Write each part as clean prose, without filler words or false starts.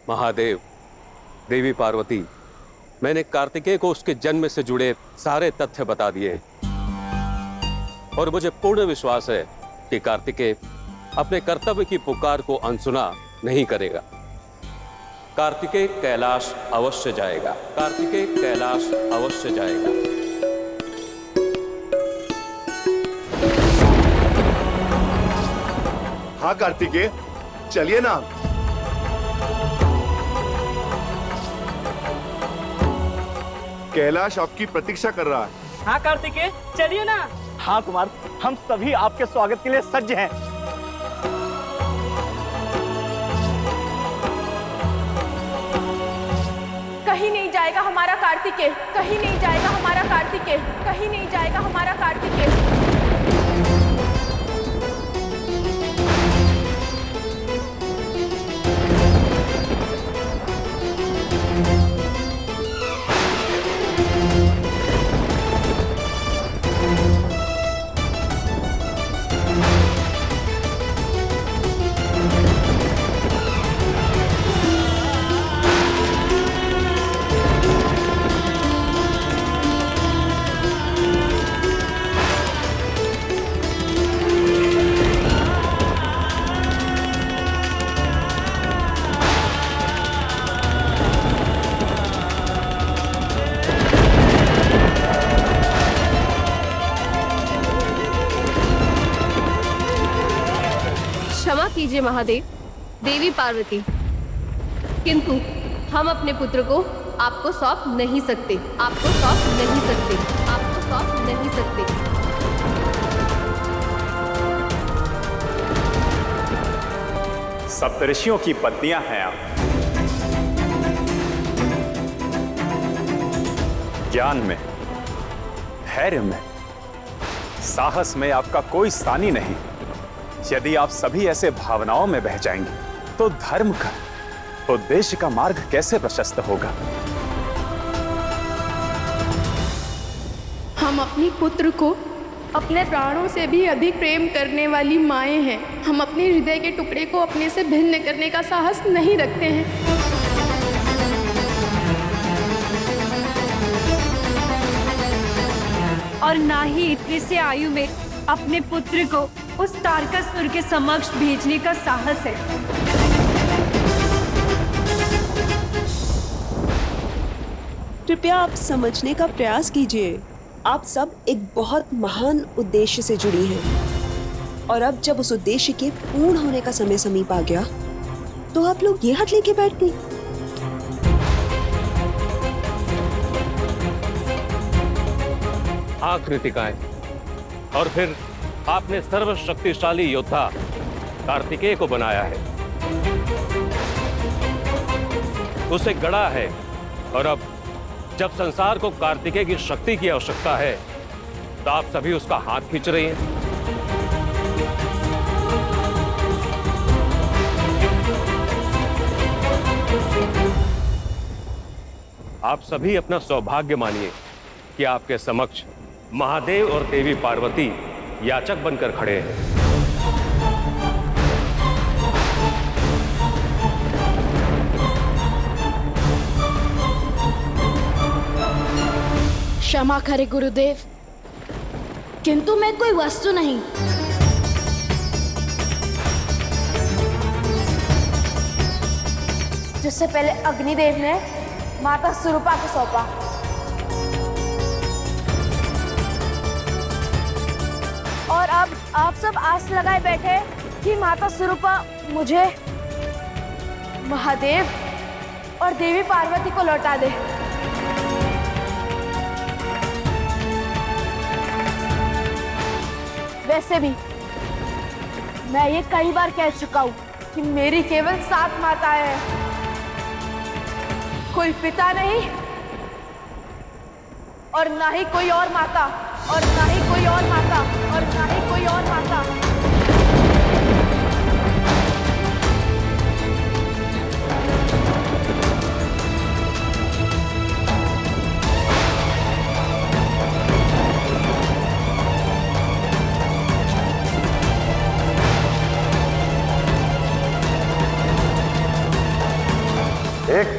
महादेव, देवी पार्वती, मैंने कार्तिकेय को उसके जन्म से जुड़े सारे तथ्य बता दिए और मुझे पूर्ण विश्वास है कि कार्तिकेय अपने कर्तव्य की पुकार को अनसुना नहीं करेगा। कार्तिकेय कैलाश अवश्य जाएगा। कार्तिकेय कैलाश अवश्य जाएगा। हाँ कार्तिकेय, चलिए ना। कैलाश आपकी प्रतीक्षा कर रहा है। हाँ कार्तिकेय, चलिए ना। हाँ कुमार, हम सभी आपके स्वागत के लिए सज्ज हैं। कहीं नहीं जाएगा हमारा कार्तिकेय, कहीं नहीं जाएगा हमारा कार्तिकेय, कहीं नहीं जाएगा हमारा कार्तिकेय। क्षमा कीजिए महादेव, देवी पार्वती, किंतु हम अपने पुत्र को आपको सौंप नहीं सकते। आपको सौंप नहीं सकते। आपको सौंप नहीं सकते। सप्तऋषियों की पत्नियां हैं आप। ज्ञान में, धैर्य में, साहस में आपका कोई स्थान नहीं। यदि आप सभी ऐसे भावनाओं में बह जाएंगे तो धर्म का, उद्देश्य का मार्ग कैसे प्रशस्त होगा? हम अपनी पुत्र को अपने प्राणों से भी अधिक प्रेम करने वाली माएं हैं। हम अपने हृदय के टुकड़े को अपने से भिन्न करने का साहस नहीं रखते हैं। और ना ही इतने से आयु में अपने पुत्र को उस तारकासुर के समक्ष भेजने का साहस है। कृपया आप समझने का प्रयास कीजिए। आप सब एक बहुत महान उद्देश्य से जुड़ी हैं और अब जब उस उद्देश्य के पूर्ण होने का समय समीप आ गया तो आप लोग ये हाथ लेके बैठ गए। हाँ कृतिकाएं, और फिर आपने सर्वशक्तिशाली योद्धा कार्तिकेय को बनाया है, उसे गढ़ा है, और अब जब संसार को कार्तिकेय की शक्ति की आवश्यकता है तो आप सभी उसका हाथ खींच रही हैं। आप सभी अपना सौभाग्य मानिए कि आपके समक्ष महादेव और देवी पार्वती याचक बनकर खड़े हैं। क्षमा करे गुरुदेव, किंतु मैं कोई वस्तु नहीं। जिससे पहले अग्निदेव ने माता सुरूपा को सौंपा, और अब आप सब आस लगाए बैठे कि माता सुरूपा मुझे महादेव और देवी पार्वती को लौटा दे। वैसे भी मैं ये कई बार कह चुका हूं कि मेरी केवल 7 माताएं हैं, कोई पिता नहीं और ना ही कोई और माता, और ना ही कोई और माता, और ना ही कोई और माता।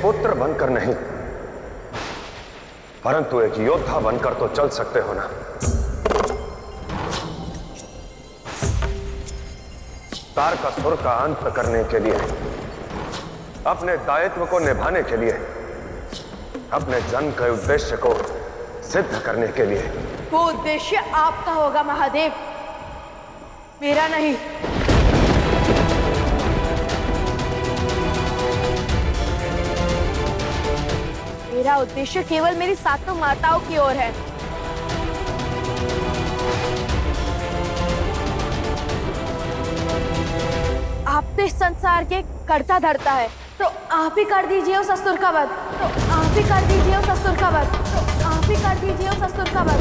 पुत्र बनकर नहीं, परंतु एक योद्धा बनकर तो चल सकते हो ना। तारकासुर का अंत करने के लिए, अपने दायित्व को निभाने के लिए, अपने जन्म के उद्देश्य को सिद्ध करने के लिए। वो उद्देश्य आपका होगा महादेव, मेरा नहीं। मेरा उद्देश्य केवल मेरी सातों माताओं की ओर है। आप तो इस संसार के कर्ता धर्ता है, तो आप ही कर दीजिए उस असुर का वध। तो आप ही कर दीजिए उस असुर का वध। तो आप ही कर दीजिए उस असुर का वध।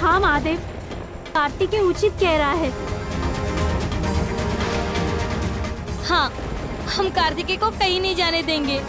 हाँ महादेव, कार्तिकेय उचित कह रहा है। हाँ, हम कार्तिकेय को कहीं नहीं जाने देंगे।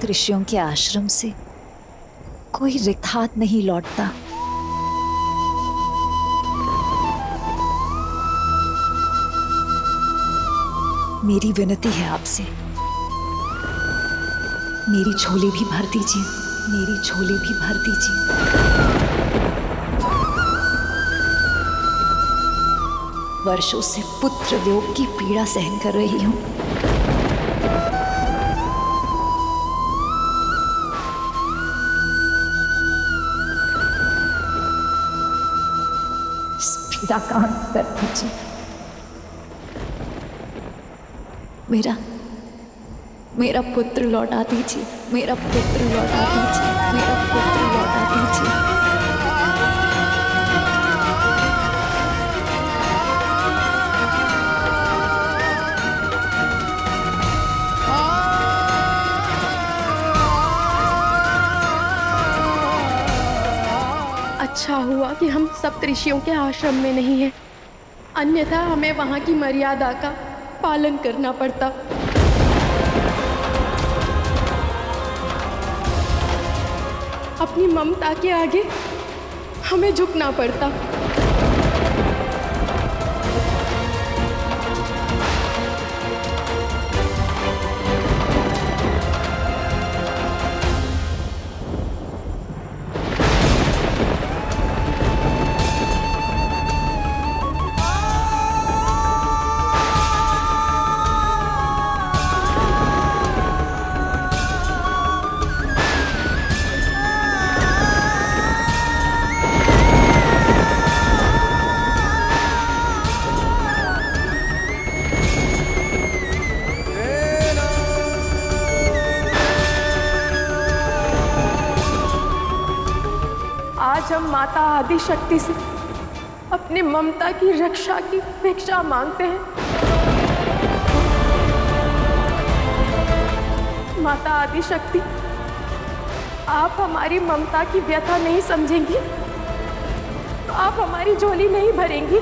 ऋषियों के आश्रम से कोई रिक्त हाथ नहीं लौटता। मेरी विनती है आपसे, मेरी झोली भी भर दीजिए, मेरी झोली भी भर दीजिए। वर्षों से पुत्र वियोग की पीड़ा सहन कर रही हूं। पीड़ा का अंत कर दीजिए। मेरा पुत्र लौटा दीजिए, मेरा पुत्र लौटा दीजिए, मेरा पुत्र लौटा दीजिए। अच्छा हुआ कि हम सप्तऋषियों के आश्रम में नहीं हैं, अन्यथा हमें वहां की मर्यादा का पालन करना पड़ता। अपनी ममता के आगे हमें झुकना पड़ता। आज हम माता आदि शक्ति से अपनी ममता की रक्षा की भिक्षा मांगते हैं। माता आदि शक्ति, आप हमारी ममता की व्यथा नहीं समझेंगी, आप हमारी झोली नहीं भरेंगी।